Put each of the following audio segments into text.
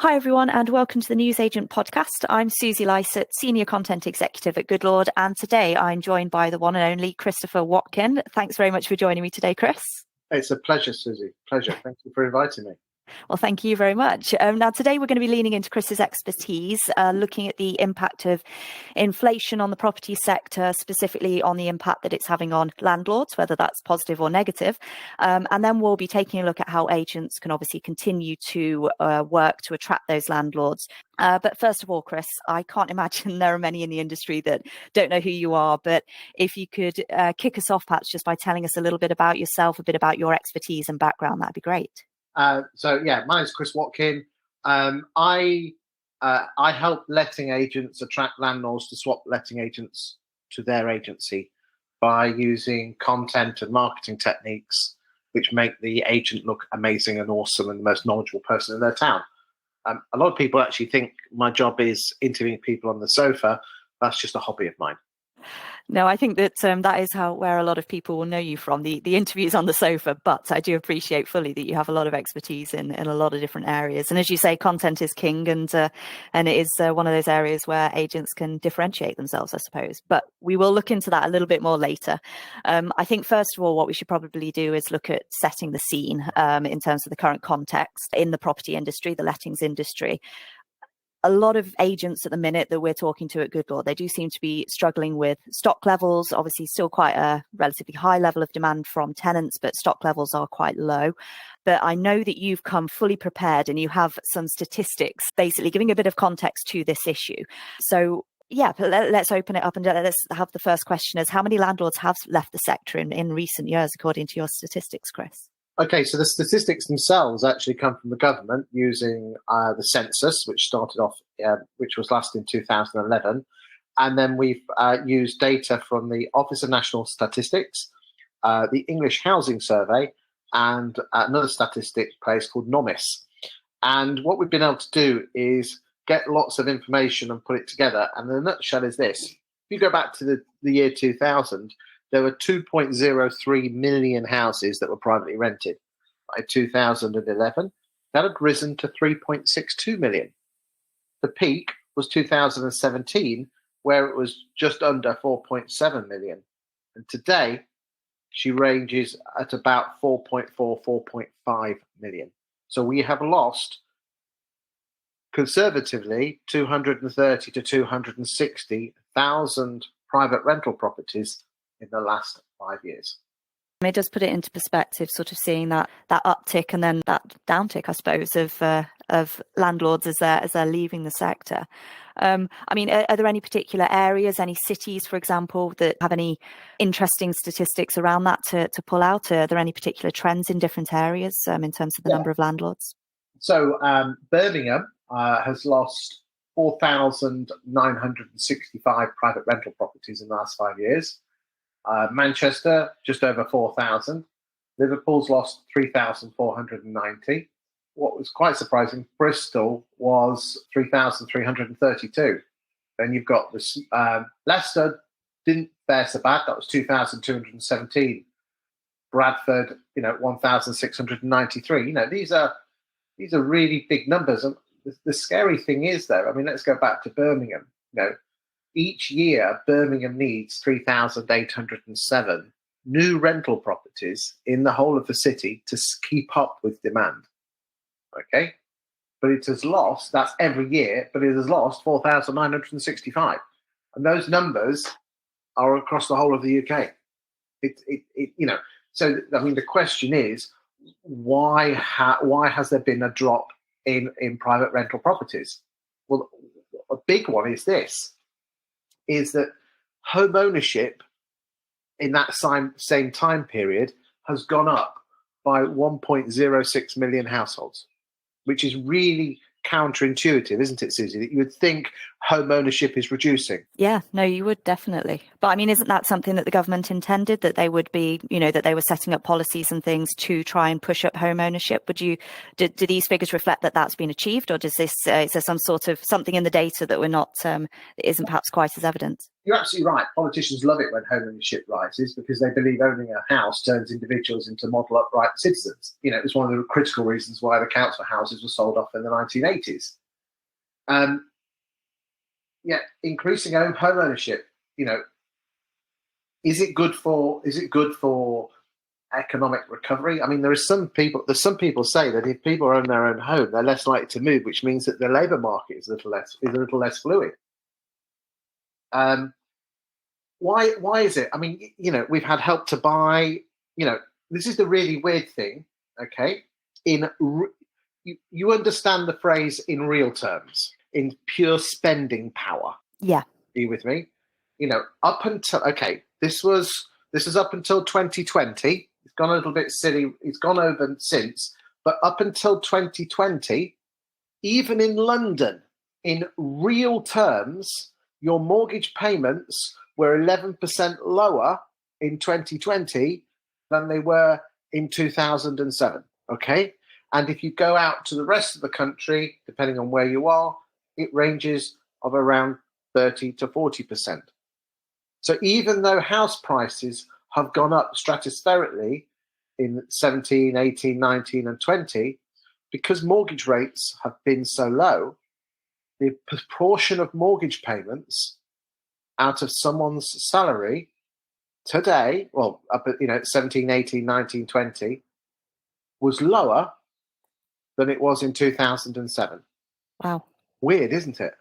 Hi, everyone, and welcome to the Newsagent podcast. I'm Susie Lysett, Senior Content Executive at Goodlord, and today I'm joined by the one and only Christopher Watkin. Thanks very much for joining me today, Chris. It's a pleasure, Susie. Pleasure. Thank you for inviting me. Well, thank you very much. Now, today we're going to be leaning into Chris's expertise, looking at the impact of inflation on the property sector, specifically on the impact that it's having on landlords, whether that's positive or negative. And then we'll be taking a look at how agents can obviously continue to work to attract those landlords. But first of all, Chris, I can't imagine there are many in the industry that don't know who you are. But if you could kick us off, perhaps just by telling us a little bit about yourself, a bit about your expertise and background, that'd be great. My name's Chris Watkin. I help letting agents attract landlords to swap letting agents to their agency by using content and marketing techniques which make the agent look amazing and awesome and the most knowledgeable person in their town. A lot of people actually think my job is interviewing people on the sofa. That's just a hobby of mine. No, I think that that is where a lot of people will know you from, the interviews on the sofa. But I do appreciate fully that you have a lot of expertise in a lot of different areas. And as you say, content is king, and it is one of those areas where agents can differentiate themselves, I suppose. But we will look into that a little bit more later. I think, first of all, what we should probably do is look at setting the scene in terms of the current context in the property industry, the lettings industry. A lot of agents at the minute that we're talking to at Goodlord, they do seem to be struggling with stock levels. Obviously, still quite a relatively high level of demand from tenants, but stock levels are quite low. But I know that you've come fully prepared and you have some statistics, basically giving a bit of context to this issue. So yeah, let's open it up and let's have the first question is, how many landlords have left the sector in recent years, according to your statistics, Chris? Okay, so the statistics themselves actually come from the government using the census, which started off, which was last in 2011. And then we've used data from the Office of National Statistics, the English Housing Survey, and another statistic place called NOMIS. And what we've been able to do is get lots of information and put it together. And the nutshell is this. If you go back to the year 2000, there were 2.03 million houses that were privately rented. By 2011, that had risen to 3.62 million. The peak was 2017, where it was just under 4.7 million. And today, she ranges at about 4.4, 4.5 million. So we have lost, conservatively, 230 to 260,000 private rental properties in the last 5 years. It does put it into perspective, sort of seeing that uptick and then that downtick, I suppose, of landlords as they're leaving the sector. I mean, are there any particular areas, any cities, for example, that have any interesting statistics around that to pull out? Are there any particular trends in different areas in terms of the number of landlords? So Birmingham has lost 4,965 private rental properties in the last 5 years. Manchester, just over 4,000. Liverpool's lost 3,490. What was quite surprising, Bristol was 3,332. Then you've got this, Leicester didn't fare so bad. That was 2,217. Bradford, 1,693. These are really big numbers. And the scary thing is, though, I mean, let's go back to Birmingham. Each year, Birmingham needs 3,807 new rental properties in the whole of the city to keep up with demand. Okay? But it has lost, that's every year, but it has lost 4,965. And those numbers are across the whole of the UK. So, I mean, the question is, why has there been a drop in private rental properties? Well, a big one is this. Is that home ownership in that same time period has gone up by 1.06 million households, which is really counterintuitive, isn't it, Susie? That you would think home ownership is reducing. Yeah, no, you would definitely. But I mean, isn't that something that the government intended, that they would be, that they were setting up policies and things to try and push up home ownership? Do these figures reflect that that's been achieved, or does this is there some sort of something in the data that we're not that isn't perhaps quite as evident? you're absolutely right. Politicians love it when home ownership rises because they believe owning a house turns individuals into model upright citizens. It was one of the critical reasons why the council houses were sold off in the 1980s. Yet increasing home ownership, is it good for economic recovery? I mean, there's some people say that if people own their own home, they're less likely to move, which means that the labour market is a little less fluid. Why is it? I mean, we've had Help to Buy. This is the really weird thing. Okay, you understand the phrase in real terms, in pure spending power. Yeah. Are you with me? Up until this is up until 2020. It's gone a little bit silly. It's gone over since, but up until 2020, even in London, in real terms, your mortgage payments were 11% lower in 2020 than they were in 2007. Okay. And if you go out to the rest of the country, depending on where you are, it ranges of around 30 to 40%. So even though house prices have gone up stratospherically in 17, 18, 19, and 20, because mortgage rates have been so low, the proportion of mortgage payments out of someone's salary today, well, up at 17, 18, 19, 20, was lower than it was in 2007. Wow. Weird, isn't it?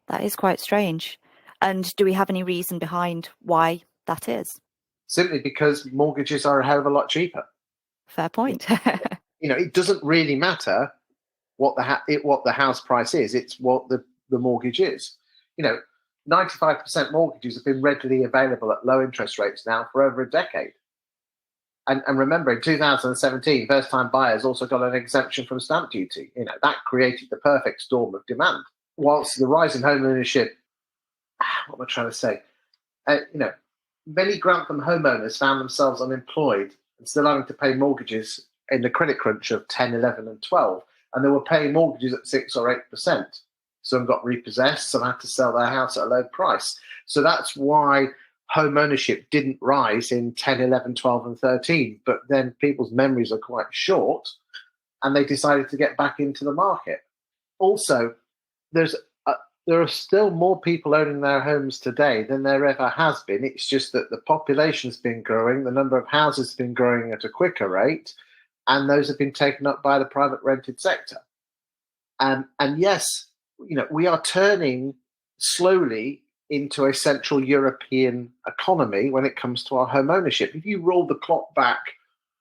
That is quite strange. And do we have any reason behind why that is? Simply because mortgages are a hell of a lot cheaper. Fair point. It doesn't really matter what the house price is. It's what the mortgage is. 95% mortgages have been readily available at low interest rates now for over a decade. And remember, in 2017, first-time buyers also got an exemption from stamp duty. That created the perfect storm of demand. Whilst the rise in home ownership, what am I trying to say? Many Grantham homeowners found themselves unemployed and still having to pay mortgages in the credit crunch of 10, 11, and 12. And they were paying mortgages at 6 or 8%. Some got repossessed, some had to sell their house at a low price. So that's why home ownership didn't rise in 10, 11, 12, and 13. But then people's memories are quite short, and they decided to get back into the market. Also, there are still more people owning their homes today than there ever has been. It's just that the population's been growing, the number of houses has been growing at a quicker rate, and those have been taken up by the private rented sector. And yes, we are turning slowly into a Central European economy when it comes to our home ownership. If you roll the clock back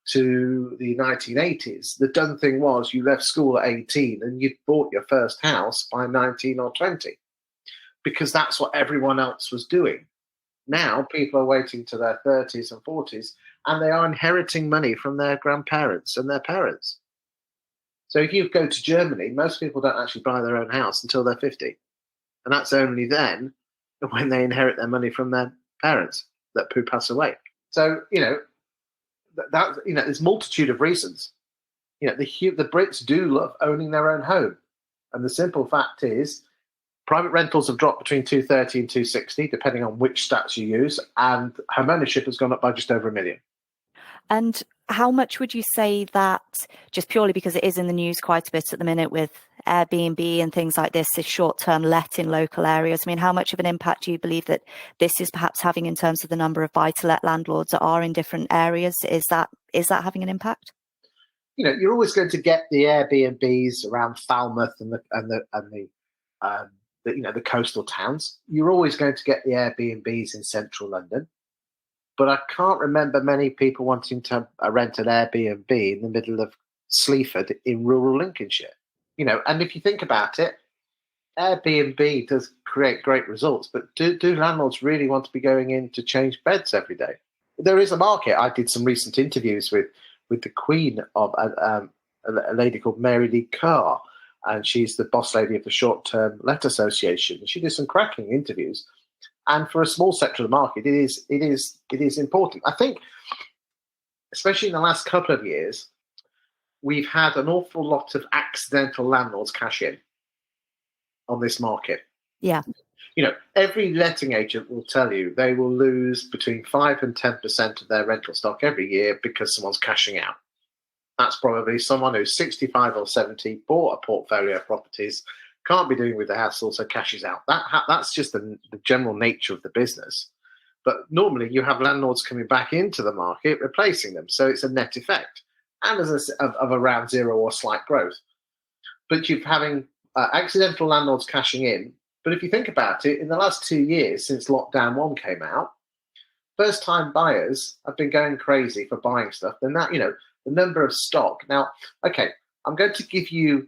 to the 1980s, the done thing was you left school at 18 and you'd bought your first house by 19 or 20 because that's what everyone else was doing. Now people are waiting to their 30s and 40s and they are inheriting money from their grandparents and their parents. So if you go to Germany, most people don't actually buy their own house until they're 50. And that's only then when they inherit their money from their parents who pass away. So, there's multitude of reasons. The Brits do love owning their own home. And the simple fact is private rentals have dropped between 230 and 260, depending on which stats you use. And home ownership has gone up by just over 1 million. And how much would you say that, just purely because it is in the news quite a bit at the minute with Airbnb and things like this short-term let in local areas? I mean, how much of an impact do you believe that this is perhaps having in terms of the number of buy-to-let landlords that are in different areas? Is that having an impact? You're always going to get the Airbnbs around Falmouth and the coastal towns. You're always going to get the Airbnbs in central London. But I can't remember many people wanting to rent an Airbnb in the middle of Sleaford in rural Lincolnshire. And if you think about it, Airbnb does create great results, but do landlords really want to be going in to change beds every day? There is a market. I did some recent interviews with the queen of a lady called Mary Lee Carr, and she's the boss lady of the Short Term Let Association. She did some cracking interviews. And for a small sector of the market, it is important. I think, especially in the last couple of years, we've had an awful lot of accidental landlords cash in on this market. Yeah. every letting agent will tell you they will lose between 5 and 10% of their rental stock every year because someone's cashing out. That's probably someone who's 65 or 70, bought a portfolio of properties, can't be doing with the hassle, so cashes out. That's just the general nature of the business. But normally you have landlords coming back into the market, replacing them. So it's a net effect, and of around zero or slight growth. But you're having accidental landlords cashing in. But if you think about it, in the last 2 years since Lockdown 1 came out, first-time buyers have been going crazy for buying stuff. Then the number of stock. Now, okay, I'm going to give you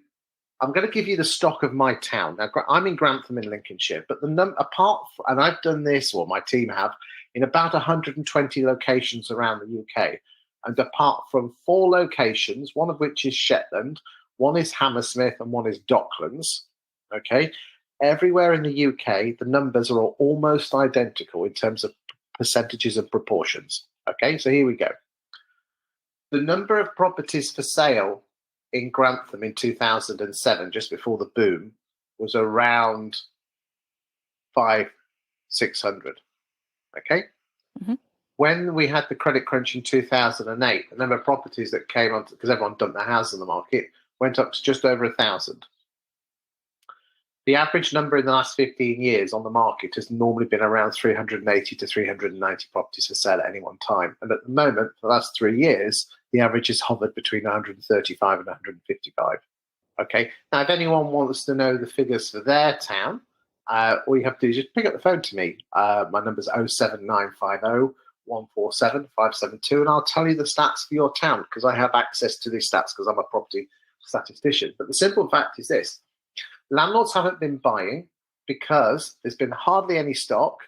the stock of my town. Now, I'm in Grantham in Lincolnshire, but and I've done this, or my team have, in about 120 locations around the UK. And apart from 4 locations, one of which is Shetland, one is Hammersmith, and one is Docklands, okay? Everywhere in the UK, the numbers are almost identical in terms of percentages and proportions. Okay, so here we go. The number of properties for sale in Grantham in 2007, just before the boom, was around 500-600. Okay? Mm-hmm. When we had the credit crunch in 2008, the number of properties that came on, because everyone dumped their houses on the market, went up to just over 1,000. The average number in the last 15 years on the market has normally been around 380 to 390 properties for sale at any one time. And at the moment, for the last 3 years, the average has hovered between 135 and 155. Okay. Now, if anyone wants to know the figures for their town, all you have to do is just pick up the phone to me. My number is 07950 147 572, and I'll tell you the stats for your town, because I have access to these stats because I'm a property statistician. But the simple fact is this. Landlords haven't been buying because there's been hardly any stock.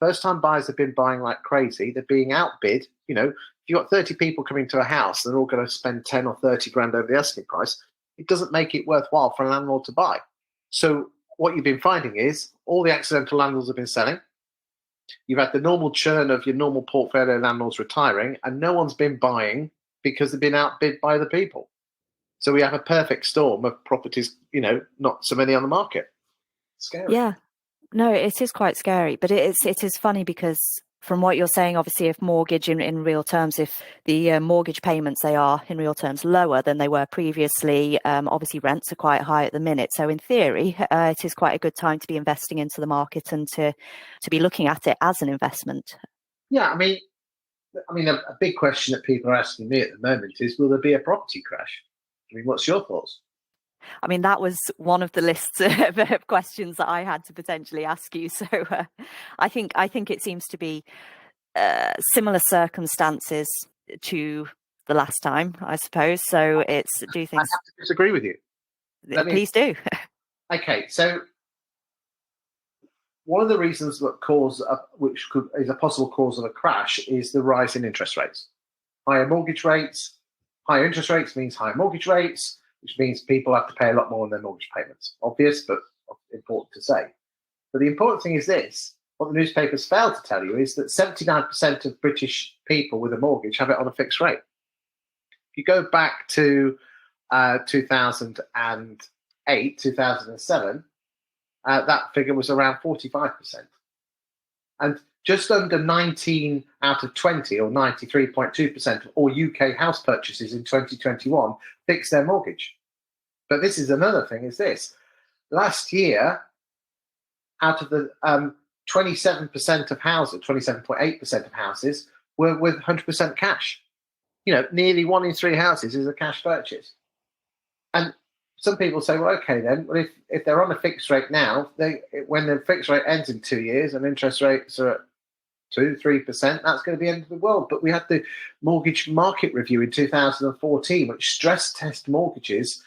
First-time buyers have been buying like crazy. They're being outbid. If you've got 30 people coming to a house, they're all going to spend 10 or 30 grand over the asking price. It doesn't make it worthwhile for a landlord to buy. So what you've been finding is all the accidental landlords have been selling. You've had the normal churn of your normal portfolio landlords retiring, and no one's been buying because they've been outbid by the people. So we have a perfect storm of properties, not so many on the market. Scary. Yeah, no, it is quite scary, but it is funny because from what you're saying, obviously, if mortgage in real terms, if the mortgage payments, they are in real terms lower than they were previously, obviously rents are quite high at the minute. So in theory, it is quite a good time to be investing into the market and to be looking at it as an investment. Yeah, I mean, a big question that people are asking me at the moment is, will there be a property crash? I mean, what's your thoughts? I mean, that was one of the lists of questions that I had to potentially ask you. So I think it seems to be similar circumstances to the last time, I suppose. So do things. I have to disagree with you. Please do. Okay, so one of the reasons that is a possible cause of a crash is the rise in interest rates. Higher mortgage rates. Higher interest rates means higher mortgage rates, which means people have to pay a lot more on their mortgage payments. Obvious, but important to say. But the important thing is this. What the newspapers fail to tell you is that 79% of British people with a mortgage have it on a fixed rate. If you go back to 2008, 2007, that figure was around 45%. And just under 19 out of 20, or 93.2% of all UK house purchases in 2021 fixed their mortgage. But this is another thing, is this. Last year, out of the 27% of houses, 27.8% of houses were with 100% cash. Nearly 1 in 3 houses is a cash purchase. And some people say, well, okay, then, well, if they're on a fixed rate now, when the fixed rate ends in 2 years and interest rates are at 2-3%, that's going to be the end of the world. But we had the mortgage market review in 2014, which stress test mortgages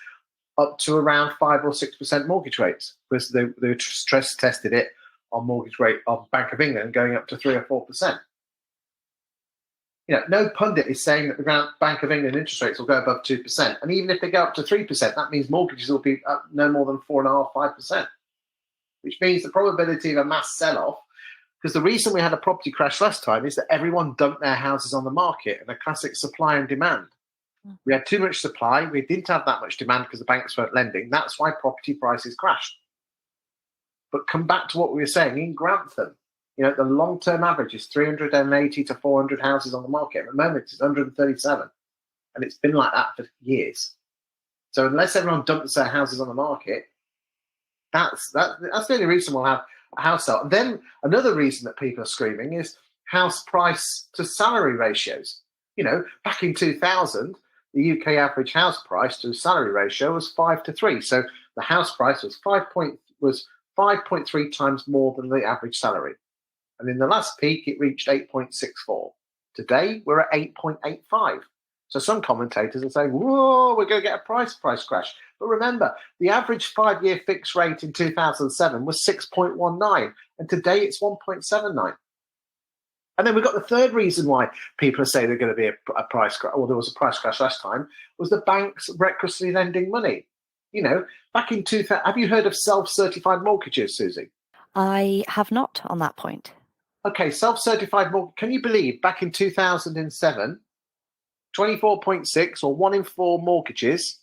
up to around 5 or 6% mortgage rates, because they stress tested it on mortgage rate of Bank of England going up to 3 or 4%. No pundit is saying that the Bank of England interest rates will go above 2%. And even if they go up to 3%, that means mortgages will be up no more than 4.5-5%, which means the probability of a mass sell-off, because the reason we had a property crash last time is that everyone dumped their houses on the market, and a classic supply and demand. We had too much supply. We didn't have that much demand because the banks weren't lending. That's why property prices crashed. But come back to what we were saying in Grantham. The long-term average is 380 to 400 houses on the market. At the moment, it's 137, and it's been like that for years. So unless everyone dumps their houses on the market, that's the only reason we'll have a house sale. And then another reason that people are screaming is house price to salary ratios. Back in 2000, the UK average house price to salary ratio was 5 to 3. So the house price was 5.3 times more than the average salary. And in the last peak, it reached 8.64. Today, we're at 8.85. So some commentators are saying, whoa, we're going to get a price crash. But remember, the average 5-year fixed rate in 2007 was 6.19. And today it's 1.79. And then we've got the third reason why people are saying they're going to be a price crash, or there was a price crash last time, was the banks recklessly lending money. Back in 2000, have you heard of self-certified mortgages, Susie? I have not on that point. Okay, self-certified mortgage. Can you believe back in 2007, 24.6 or 1 in 4 mortgages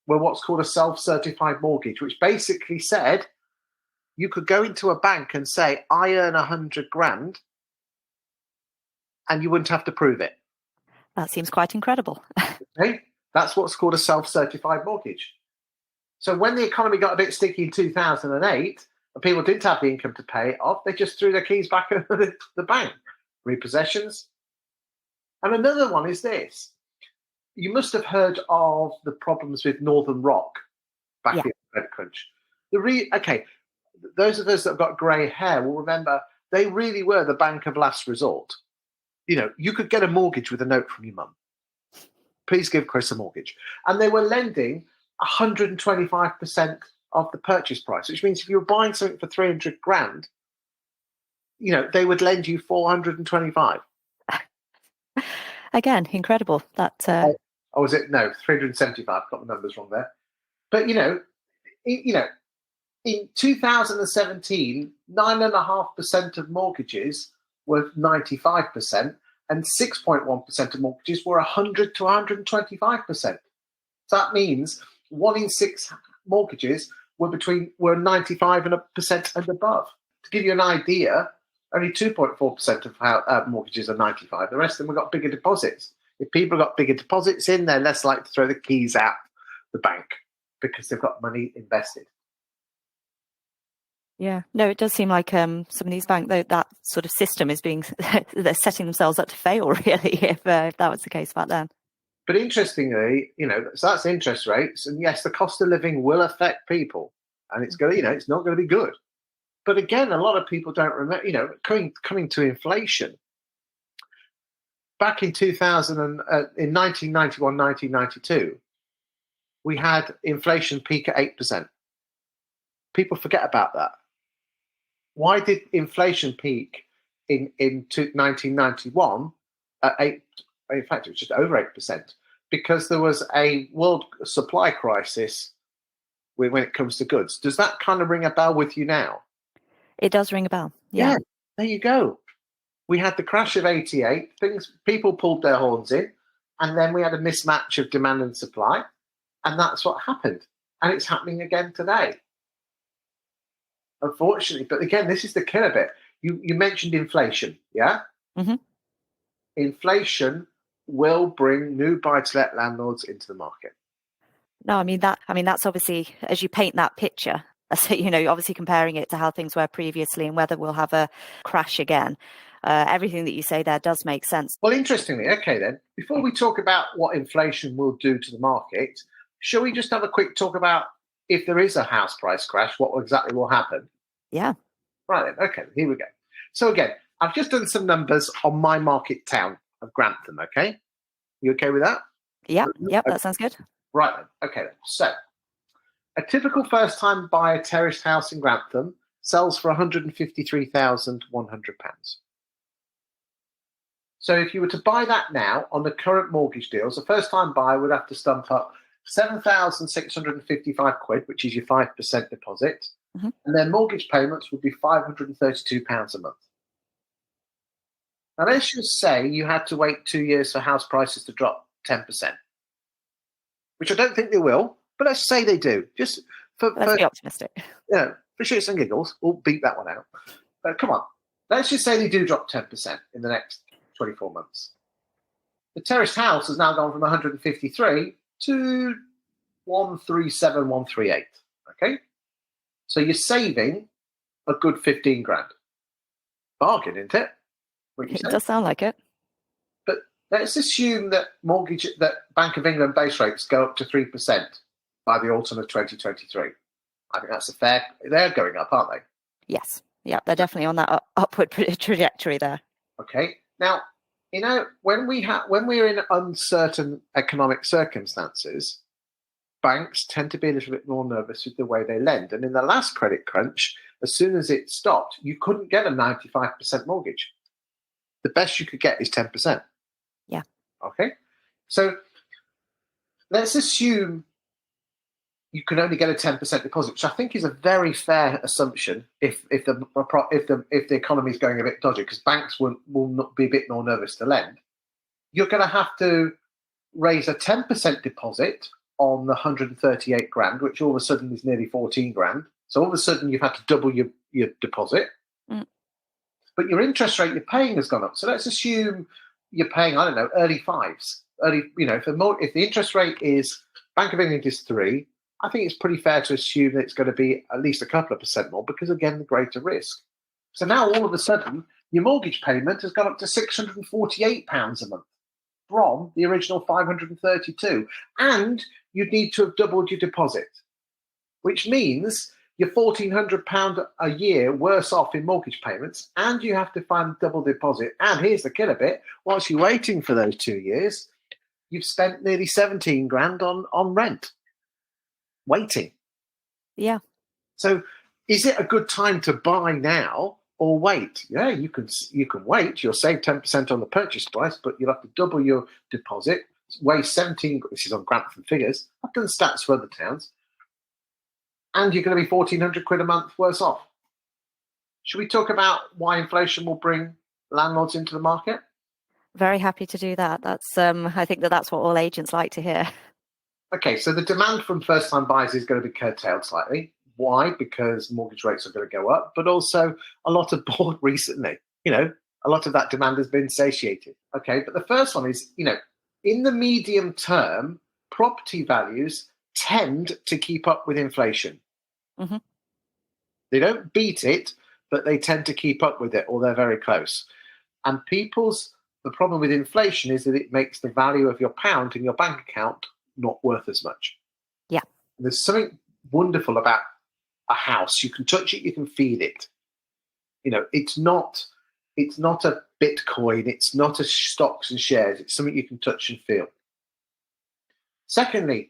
were what's called a self-certified mortgage, which basically said you could go into a bank and say, I earn 100 grand, and you wouldn't have to prove it. That seems quite incredible. Okay? That's what's called a self-certified mortgage. So when the economy got a bit sticky in 2008, and people didn't have the income to pay it off, they just threw their keys back at the bank. Repossessions. And another one is this. You must have heard of the problems with Northern Rock back in the credit crunch. Those of us that have got grey hair will remember they really were the bank of last resort. You could get a mortgage with a note from your mum. Please give Chris a mortgage. And they were lending 125% of the purchase price, which means if you were buying something for 300 grand, they would lend you 425. Again, incredible. That. Or was it? No, 375. Got the numbers wrong there. But in 2017, 9.5% of mortgages were 95%, and 6.1% of mortgages were 100 to 125%. So that means 1 in 6 mortgages were 95% and above. To give you an idea, only 2.4% of mortgages are 95. The rest of them have got bigger deposits. If people have got bigger deposits in, they're less likely to throw the keys out the bank because they've got money invested. Yeah, no, it does seem like some of these banks, that sort of system is they're setting themselves up to fail, really, if that was the case back then. But interestingly, so that's interest rates. And yes, the cost of living will affect people. And it's going to, it's not going to be good. But again, a lot of people don't remember, coming to inflation. Back in 2000, in 1991, 1992, we had inflation peak at 8%. People forget about that. Why did inflation peak in 1991 at 8? In fact, it was just over 8%, because there was a world supply crisis when it comes to goods. Does that kind of ring a bell with you now? It does ring a bell. Yeah, there you go. We had the crash of 88. People pulled their horns in, and then we had a mismatch of demand and supply, and that's what happened. And it's happening again today, unfortunately. But again, this is the killer bit. You mentioned inflation, yeah? Mm-hmm. Inflation will bring new buy-to-let landlords into the market. No, I mean that's obviously, as you paint that picture, so obviously comparing it to how things were previously and whether we'll have a crash again. Everything that you say there does make sense. Well, interestingly, okay then, before we talk about what inflation will do to the market, shall we just have a quick talk about if there is a house price crash, what exactly will happen? Yeah. Right then, okay, here we go. So again, I've just done some numbers on my market town of Grantham, okay? You okay with that? Yep, that sounds good. Right then, okay then. So, a typical first-time buyer terraced house in Grantham sells for £153,100. So if you were to buy that now on the current mortgage deals, a first-time buyer would have to stump up £7,655, which is your 5% deposit, mm-hmm. and their mortgage payments would be £532 a month. Now, let's just say you had to wait 2 years for house prices to drop 10%, which I don't think they will, but let's say they do. Let's be optimistic. Yeah, for shits and giggles, we'll beat that one out. But come on, let's just say they do drop 10% in the next 24 months. The terraced house has now gone from 153 to 137, 138. Okay, so you're saving a good 15 grand. Bargain, isn't it? It does sound like it. But let's assume that Bank of England base rates go up to 3% by the autumn of 2023. I think that's they're going up, aren't they? Yes. Yeah, they're definitely on that upward trajectory there. Okay. Now, when we're in uncertain economic circumstances, banks tend to be a little bit more nervous with the way they lend. And in the last credit crunch, as soon as it stopped, you couldn't get a 95% mortgage. The best you could get is 10%. Yeah. Okay. So let's assume you can only get a 10% deposit, which I think is a very fair assumption if the economy is going a bit dodgy, because banks will not be a bit more nervous to lend. You're going to have to raise a 10% deposit on the 138 grand, which all of a sudden is nearly 14 grand. So all of a sudden you've had to double your deposit. But your interest rate you're paying has gone up. So let's assume you're paying, I don't know, early fives. If the interest rate is, Bank of England is 3, I think it's pretty fair to assume that it's going to be at least a couple of percent more, because, again, the greater risk. So now all of a sudden your mortgage payment has gone up to £648 a month from the original 532, and you'd need to have doubled your deposit, which means you're £1,400 a year worse off in mortgage payments, and you have to find double deposit. And here's the killer bit: whilst you're waiting for those 2 years, you've spent nearly 17 grand on rent waiting. Yeah. So is it a good time to buy now or wait? Yeah, you can wait. You'll save 10% on the purchase price, but you'll have to double your deposit. Weigh 17. This is on Grantham figures. I've done stats for other towns. And you're going to be £1,400 a month worse off. Should we talk about why inflation will bring landlords into the market? Very happy to do that. That's I think that's what all agents like to hear. Okay, so the demand from first-time buyers is going to be curtailed slightly. Why? Because mortgage rates are going to go up, but also a lot of bought recently. A lot of that demand has been satiated. Okay, but the first one is, in the medium term, property values tend to keep up with inflation. Mm-hmm. They don't beat it, but they tend to keep up with it, or they're very close. And the problem with inflation is that it makes the value of your pound in your bank account not worth as much. Yeah. There's something wonderful about a house. You can touch it, you can feel it. It's not a Bitcoin, it's not a stocks and shares, it's something you can touch and feel. Secondly,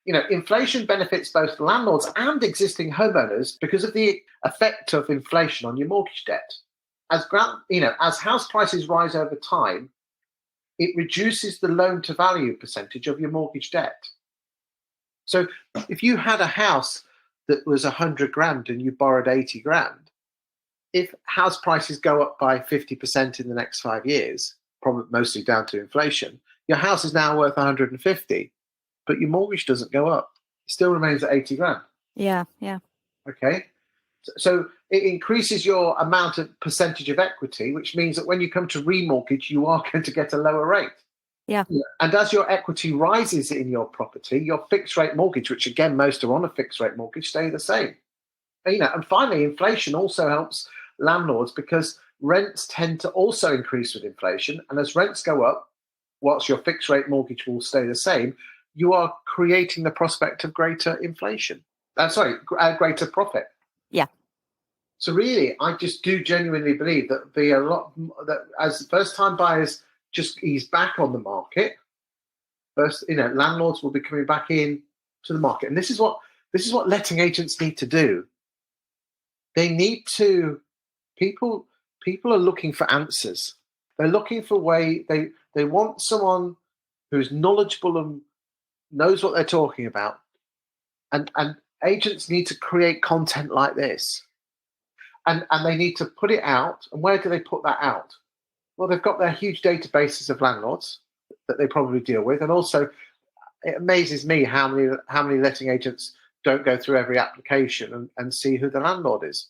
inflation benefits both landlords and existing homeowners because of the effect of inflation on your mortgage debt. As house prices rise over time, it reduces the loan to value percentage of your mortgage debt. So if you had a house that was 100 grand and you borrowed 80 grand, if house prices go up by 50% in the next 5 years, probably mostly down to inflation, your house is now worth 150, but your mortgage doesn't go up. It still remains at 80 grand. Yeah. Okay. So it increases your amount of percentage of equity, which means that when you come to remortgage, you are going to get a lower rate. Yeah. And as your equity rises in your property, your fixed rate mortgage, which again, most are on a fixed rate mortgage, stay the same. And finally, inflation also helps landlords because rents tend to also increase with inflation. And as rents go up, whilst your fixed rate mortgage will stay the same, you are creating the prospect of greater inflation. Greater profit. Yeah. So really, I just do genuinely believe that be a lot that as first-time buyers just ease back on the market, landlords will be coming back in to the market, and this is what letting agents need to do. They need to. People are looking for answers. They're looking for they want someone who's knowledgeable and knows what they're talking about, and agents need to create content like this. And they need to put it out. And where do they put that out? Well, they've got their huge databases of landlords that they probably deal with. And also, it amazes me how many letting agents don't go through every application and see who the landlord is,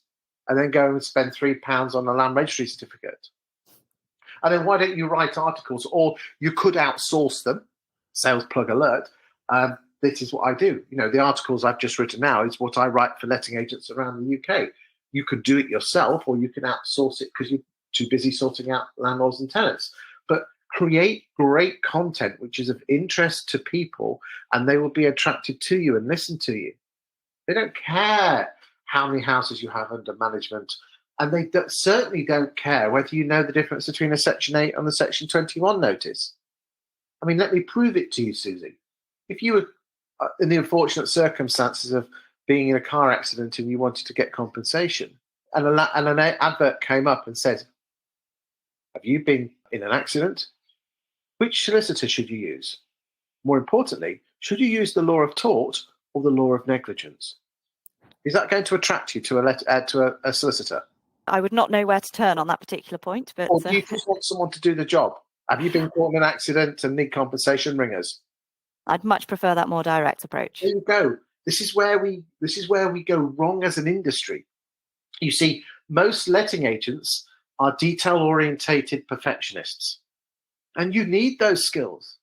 and then go and spend £3 on a land registry certificate? And then why don't you write articles, or you could outsource them? Sales plug alert. This is what I do. The articles I've just written now is what I write for letting agents around the UK. You could do it yourself, or you can outsource it because you're too busy sorting out landlords and tenants. But create great content which is of interest to people, and they will be attracted to you and listen to you. They don't care how many houses you have under management, and they certainly don't care whether you know the difference between a Section 8 and the Section 21 notice. I mean, let me prove it to you, Susie. If you were in the unfortunate circumstances of being in a car accident and you wanted to get compensation, and an advert came up and said, have you been in an accident? Which solicitor should you use? More importantly, should you use the law of tort or the law of negligence? Is that going to attract you to a solicitor? I would not know where to turn on that particular point. But Or do you just want someone to do the job? Have you been caught in an accident and need compensation? Ring us. I'd much prefer that more direct approach. There you go. This is where we go wrong as an industry. You see, most letting agents are detail-orientated perfectionists, and you need those skills.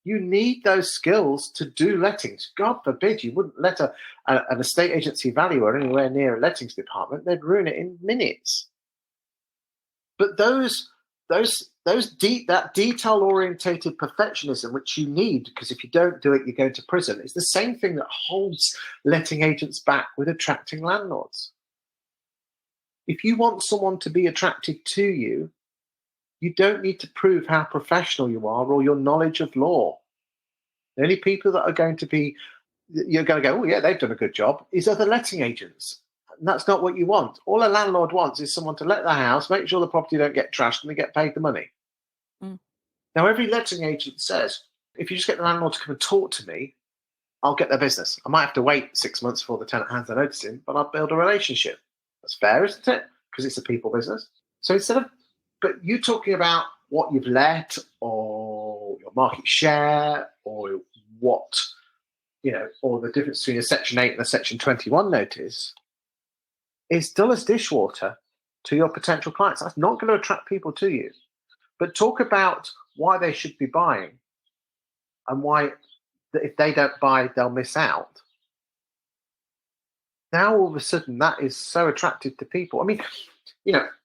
You need those skills to do lettings. God forbid you wouldn't let an estate agency valuer anywhere near a lettings department. They'd ruin it in minutes. But that detail-orientated perfectionism, which you need, because if you don't do it, you go to prison, is the same thing that holds letting agents back with attracting landlords. If you want someone to be attracted to you, you don't need to prove how professional you are or your knowledge of law. The only people that are going to be, you're going to go, oh yeah, they've done a good job, is other letting agents. And that's not what you want. All a landlord wants is someone to let the house, make sure the property don't get trashed, and they get paid the money. Mm. Now, every letting agent says, if you just get the landlord to come and talk to me, I'll get their business. I might have to wait 6 months before the tenant hands their notice in, but I'll build a relationship. That's fair, isn't it? Because it's a people business. So but you talking about what you've let, or your market share, or what, or the difference between a Section 8 and a Section 21 notice, is dull as dishwater to your potential clients. That's not going to attract people to you. But talk about why they should be buying, and why if they don't buy, they'll miss out. Now, all of a sudden, that is so attractive to people. I mean,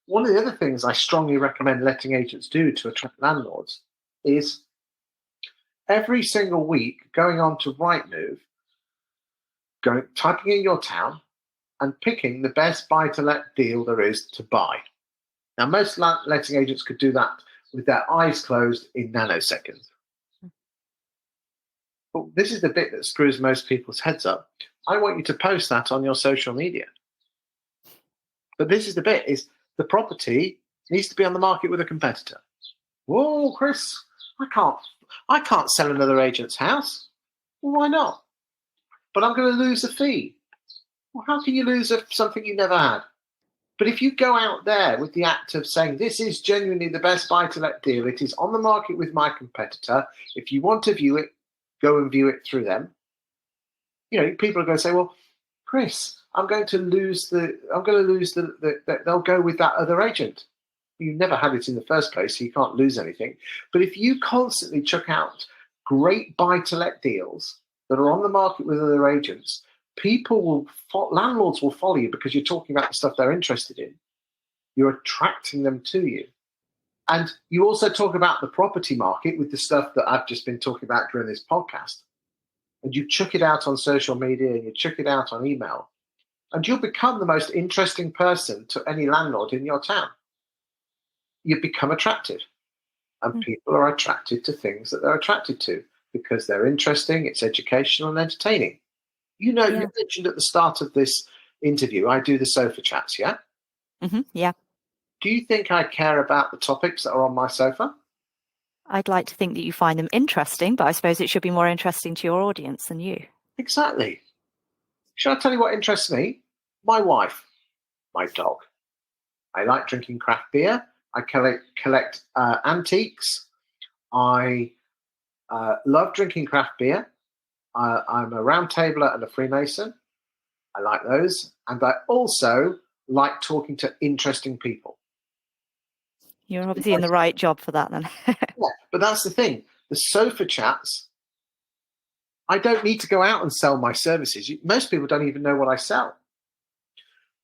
one of the other things I strongly recommend letting agents do to attract landlords is every single week going on to Rightmove, typing in your town and picking the best buy-to-let deal there is to buy. Now, most letting agents could do that with their eyes closed in nanoseconds. But this is the bit that screws most people's heads up. I want you to post that on your social media. But this is the bit, is the property needs to be on the market with a competitor. Whoa, Chris, I can't sell another agent's house. Well, why not? But I'm going to lose a fee. Well, how can you lose something you never had? But if you go out there with the act of saying, this is genuinely the best buy-to-let deal, it is on the market with my competitor, if you want to view it, go and view it through them. People are going to say, well, Chris, they'll go with that other agent. You never had it in the first place, so you can't lose anything. But if you constantly chuck out great buy-to-let deals that are on the market with other agents, landlords will follow you because you're talking about the stuff they're interested in. You're attracting them to you. And you also talk about the property market with the stuff that I've just been talking about during this podcast. And you chuck it out on social media and you chuck it out on email. And you'll become the most interesting person to any landlord in your town. You become attractive. And people are attracted to things that they're attracted to because they're interesting, it's educational and entertaining. You mentioned at the start of this interview, I do the sofa chats, yeah? Mm-hmm, yeah. Do you think I care about the topics that are on my sofa? I'd like to think that you find them interesting, but I suppose it should be more interesting to your audience than you. Exactly. Should I tell you what interests me? My wife, my dog. I like drinking craft beer. I collect antiques. I love drinking craft beer. I'm a round tabler and a Freemason. I like those. And I also like talking to interesting people. You're obviously in the right job for that then. Yeah, but that's the thing. The sofa chats, I don't need to go out and sell my services. Most people don't even know what I sell.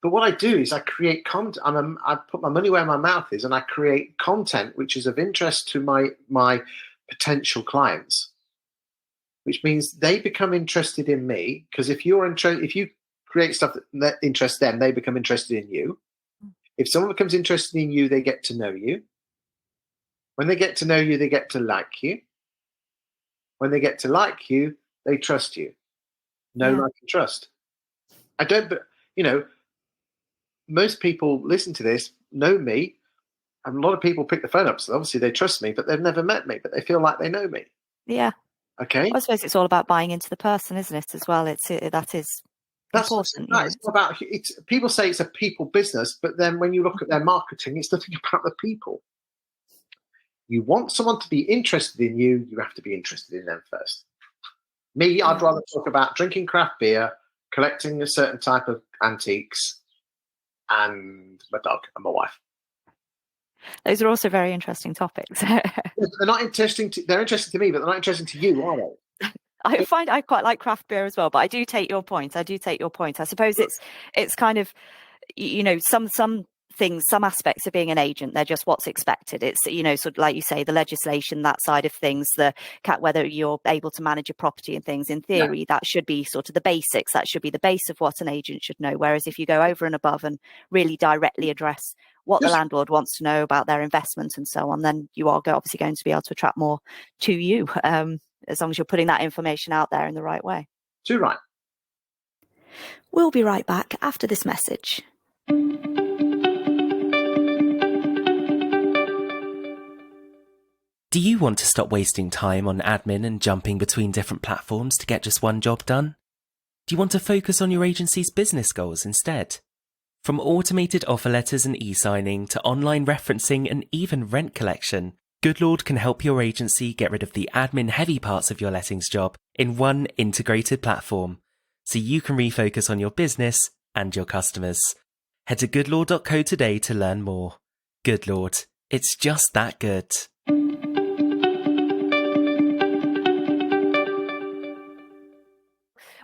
But what I do is I create content. I put my money where my mouth is, and I create content which is of interest to my potential clients, which means they become interested in me. Because if you create stuff that interests them, they become interested in you. If someone becomes interested in you, they get to know you. When they get to know you, they get to like you. When they get to like you, they trust you. Know, like, and trust. I don't, but most people listen to this, know me, and a lot of people pick the phone up, so obviously they trust me, but they've never met me, but they feel like they know me. Yeah. Okay. I suppose it's all about buying into the person, isn't it, as well? That is important. It's about, people say it's a people business, but then when you look at their marketing, it's nothing about the people. You want someone to be interested in you, you have to be interested in them first. Me, I'd rather talk about drinking craft beer, collecting a certain type of antiques, and my dog and my wife. Those are also very interesting topics. They're not interesting. They're interesting to me, but they're not interesting to you, are they? I quite like craft beer as well, but I do take your point. I suppose it's kind of, some things, some aspects of being an agent, they're just what's expected. It's, sort of like you say, the legislation, that side of things, whether you're able to manage a property and things, in theory, that should be sort of the basics. That should be the base of what an agent should know. Whereas if you go over and above and really directly address what the landlord wants to know about their investment and so on, then you are obviously going to be able to attract more to you, as long as you're putting that information out there in the right way. Too right. We'll be right back after this message. Do you want to stop wasting time on admin and jumping between different platforms to get just one job done? Do you want to focus on your agency's business goals instead? From automated offer letters and e-signing to online referencing and even rent collection, Goodlord can help your agency get rid of the admin-heavy parts of your lettings job in one integrated platform, so you can refocus on your business and your customers. Head to goodlord.co today to learn more. Goodlord, it's just that good.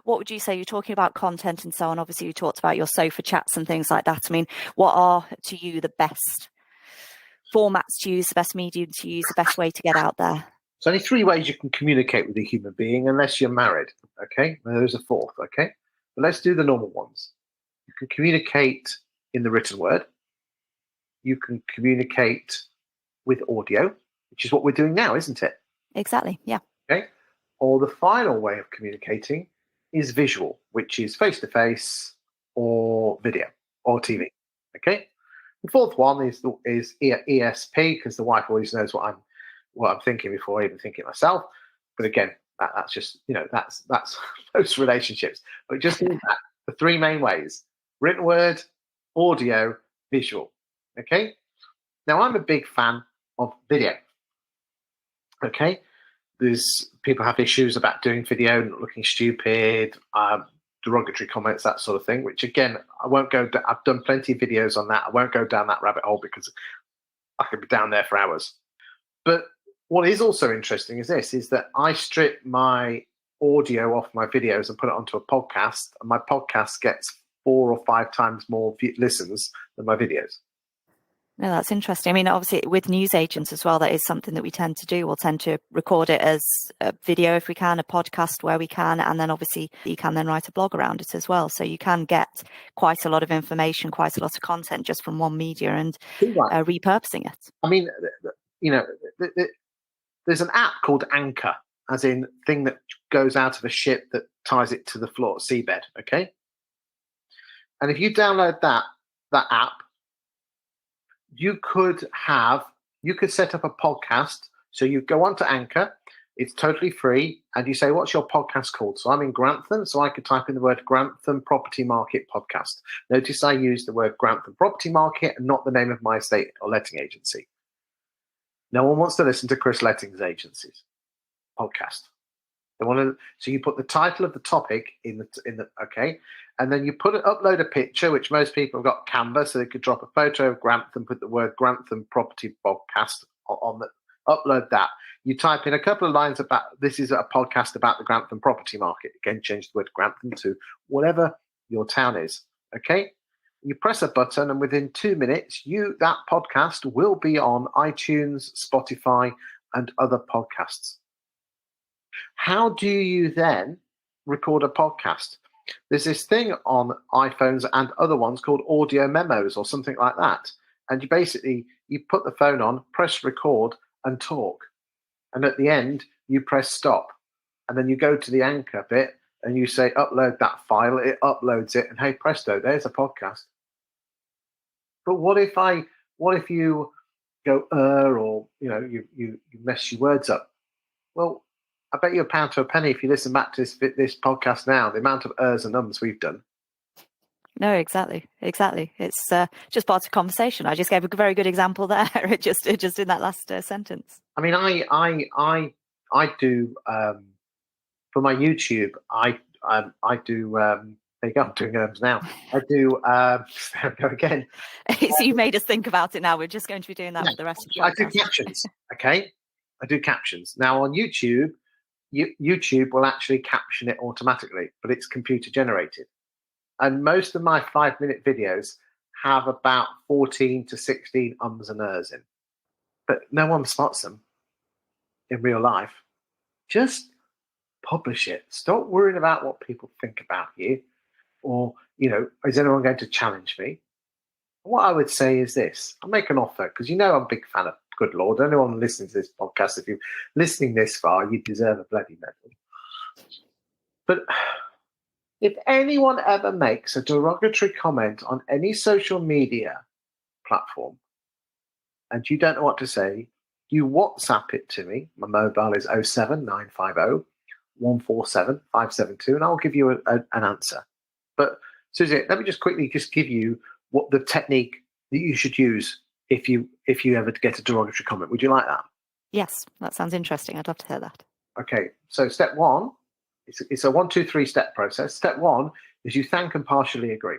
What would you say? You're talking about content and so on. Obviously, you talked about your sofa chats and things like that. I mean, what are, to you, the best formats to use, the best medium to use, the best way to get out there? There's only 3 ways you can communicate with a human being unless you're married. Okay, there's a 4th. Okay, but let's do the normal ones. You can communicate in the written word. You can communicate with audio, which is what we're doing now, isn't it? Exactly. Yeah. Okay. Or the final way of communicating is visual, which is face-to-face or video or TV. Okay. The 4th one is ESP, because the wife always knows what I'm thinking before I even think it myself. But again, that's just, that's most relationships. But just the 3 main ways: written word, audio, visual. Okay. Now, I'm a big fan of video. Okay. There's people have issues about doing video, not looking stupid, derogatory comments, that sort of thing, which again, I won't go. I've done plenty of videos on that. I won't go down that rabbit hole because I could be down there for hours. But what is also interesting is that I strip my audio off my videos and put it onto a podcast, and my podcast gets 4 or 5 times more listens than my videos. No, that's interesting. I mean, obviously with Newsagent as well, that is something that we tend to do. We'll tend to record it as a video if we can, a podcast where we can, and then obviously you can then write a blog around it as well. So you can get quite a lot of information, quite a lot of content just from one media and repurposing it. I mean, there's an app called Anchor, as in thing that goes out of a ship that ties it to the floor, seabed, okay? And if you download that app, you could set up a podcast. So you go onto Anchor, it's totally free, and you say, what's your podcast called? So I'm in Grantham, so I could type in the word Grantham Property Market Podcast. Notice I use the word Grantham Property Market and not the name of my estate or letting agency. No one wants to listen to Chris Lettings Agency's podcast. They want to, so you put the title of the topic in the okay, and then you upload a picture, which most people have got Canva, so they could drop a photo of Grantham, put the word Grantham Property Podcast on the, upload that. You type in a couple of lines about, this is a podcast about the Grantham property market. Again, change the word Grantham to whatever your town is. Okay, you press a button, and within 2 minutes, that podcast will be on iTunes, Spotify, and other podcasts. How do you then record a podcast? There's this thing on iPhones and other ones called audio memos or something like that. And you put the phone on, press record, and talk. And at the end, you press stop. And then you go to the anchor bit and you say, upload that file. It uploads it. And hey, presto, there's a podcast. But what if you go, or, you mess your words up? Well, I bet you £1 to a penny if you listen back to this podcast now, the amount of ers and ums we've done. No, exactly. It's just part of conversation. I just gave a very good example there, just in that last sentence. I mean, I do for my YouTube. I do. There you go. I'm doing ums now. I do. There we go again. So you made us think about it. Now we're just going to be doing that for the rest of the podcast. I do captions. Okay, I do captions now on YouTube. YouTube will actually caption it automatically, but it's computer generated. And most of my 5-minute videos have about 14 to 16 ums and ers in. But no one spots them in real life. Just publish it. Stop worrying about what people think about you. Or, is anyone going to challenge me? What I would say is this. I'll make an offer, because I'm a big fan of Good Lord. Anyone listening to this podcast, if you're listening this far, you deserve a bloody medal. But if anyone ever makes a derogatory comment on any social media platform and you don't know what to say, you WhatsApp it to me. My mobile is 07950 147 572, and I'll give you an answer. But Susie, let me just quickly give you what the technique that you should use if you ever get a derogatory comment. Would you like that? Yes, that sounds interesting. I'd love to hear that. Okay, so step one, it's a 1, 2, 3 step process. Step one is you thank and partially agree.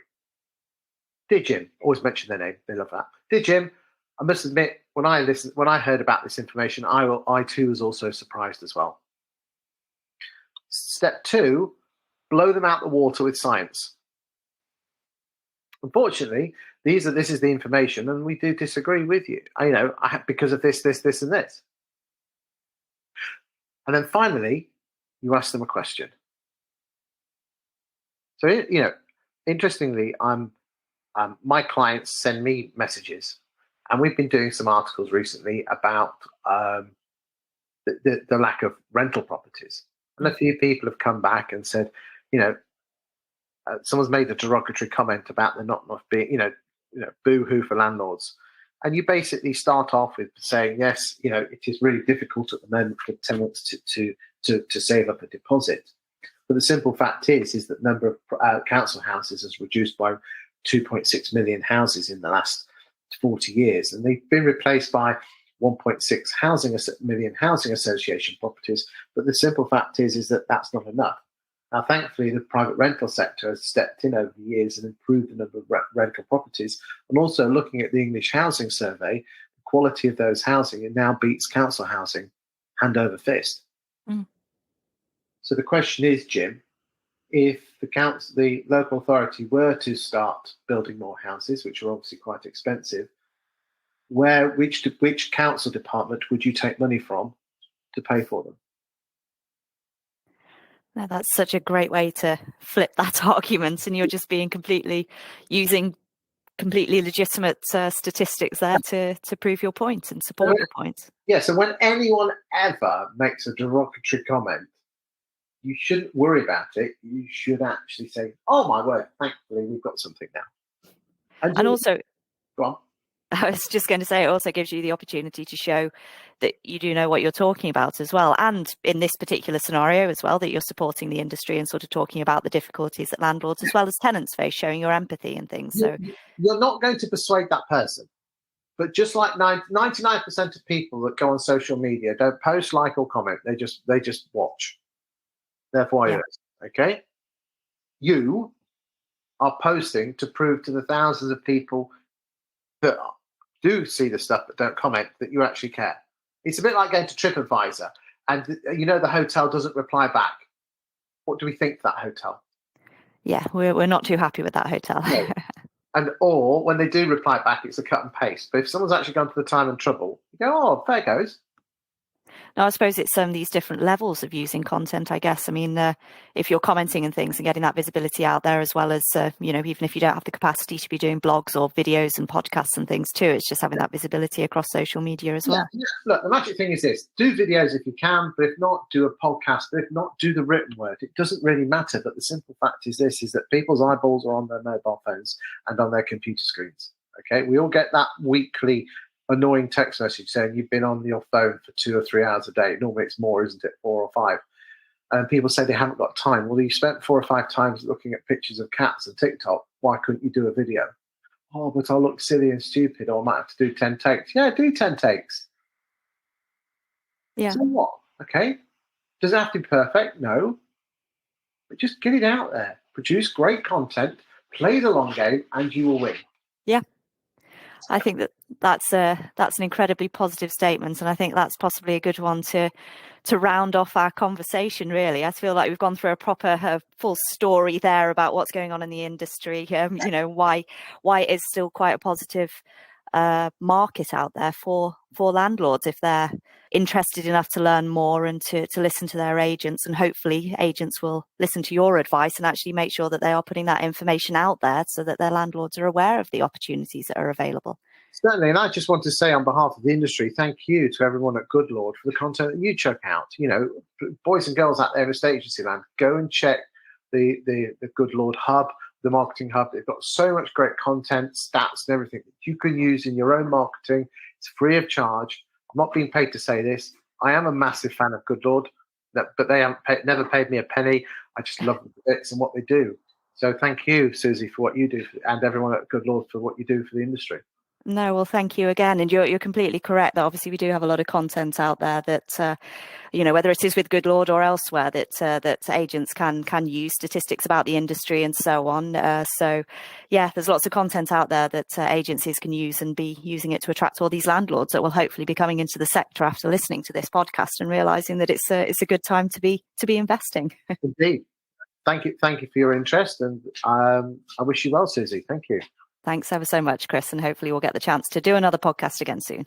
Dear Jim, always mention their name. They love that. Dear Jim, I must admit, when I heard about this information, I too was also surprised as well. Step two, blow them out the water with science. Unfortunately, this is the information, and we do disagree with you. Because of this, and this. And then finally, you ask them a question. So, interestingly, my clients send me messages, and we've been doing some articles recently about the lack of rental properties. And a few people have come back and said, someone's made a derogatory comment about there not being, boo-hoo for landlords. And you basically start off with saying, yes, it is really difficult at the moment for tenants to save up a deposit. But the simple fact is that the number of council houses has reduced by 2.6 million houses in the last 40 years. And they've been replaced by 1.6 million housing association properties. But the simple fact is that that's not enough. Now, thankfully, the private rental sector has stepped in over the years and improved the number of rental properties. And also looking at the English Housing Survey, the quality of those housing, it now beats council housing hand over fist. Mm. So the question is, Jim, if the local authority were to start building more houses, which are obviously quite expensive, which council department would you take money from to pay for them? No, that's such a great way to flip that argument, and you're just being using completely legitimate statistics there to prove your point and support your point. Yeah, so when anyone ever makes a derogatory comment, you shouldn't worry about it. You should actually say, oh my word, thankfully we've got something now. And also, go on. I was just going to say, it also gives you the opportunity to show that you do know what you're talking about as well. And in this particular scenario as well, that you're supporting the industry and sort of talking about the difficulties that landlords as well as tenants face, showing your empathy and things. So you're not going to persuade that person. But just like 99% of people that go on social media don't post, like, or comment, they just watch. They're voyeurs. Okay. You are posting to prove to the thousands of people that do see the stuff but don't comment that you actually care. It's a bit like going to TripAdvisor and the hotel doesn't reply back. What do we think of that hotel? Yeah, we're not too happy with that hotel. No. Or when they do reply back, it's a cut and paste. But if someone's actually gone to the time and trouble, you go, oh, fair goes. No, I suppose it's these different levels of using content, I guess. I mean, if you're commenting and things and getting that visibility out there, as well as, even if you don't have the capacity to be doing blogs or videos and podcasts and things too, it's just having that visibility across social media as well. Yeah. Look, the magic thing is this. Do videos if you can, but if not, do a podcast. But if not, do the written word. It doesn't really matter. But the simple fact is this, is that people's eyeballs are on their mobile phones and on their computer screens. Okay? We all get that weekly annoying text message saying you've been on your phone for 2 or 3 hours a day. Normally it's more, isn't it? 4 or 5. And people say they haven't got time. Well, you spent 4 or 5 times looking at pictures of cats on TikTok. Why couldn't you do a video? Oh, but I'll look silly and stupid, or I might have to do 10 takes. Yeah, do 10 takes. Yeah. So what? Okay. Does it have to be perfect? No. But just get it out there. Produce great content, play the long game, and you will win. Yeah. I think that's an incredibly positive statement, and I think that's possibly a good one to round off our conversation. Really, I feel like we've gone through a proper full story there about what's going on in the industry. Why it is still quite a positive market out there for landlords if they're interested enough to learn more and to listen to their agents, and hopefully agents will listen to your advice and actually make sure that they are putting that information out there so that their landlords are aware of the opportunities that are available. Certainly, and I just want to say on behalf of the industry, thank you to everyone at Good Lord for the content that you chuck out. Boys and girls out there in estate agency land, go and check the Good Lord hub, the marketing hub. They've got so much great content, stats and everything that you can use in your own marketing. It's free of charge. I'm not being paid to say this. I am a massive fan of Good Lord, but they haven't never paid me a penny. I just love the bits and what they do. So thank you, Susie, for what you do, and everyone at Good Lord for what you do for the industry. No, well, thank you again. And you're completely correct that obviously we do have a lot of content out there that, whether it is with Good Lord or elsewhere, that agents can use statistics about the industry and so on. There's lots of content out there that agencies can use and be using it to attract all these landlords that will hopefully be coming into the sector after listening to this podcast and realizing that it's a good time to be investing. Indeed. Thank you for your interest, and I wish you well, Susie. Thank you. Thanks ever so much, Chris, and hopefully we'll get the chance to do another podcast again soon.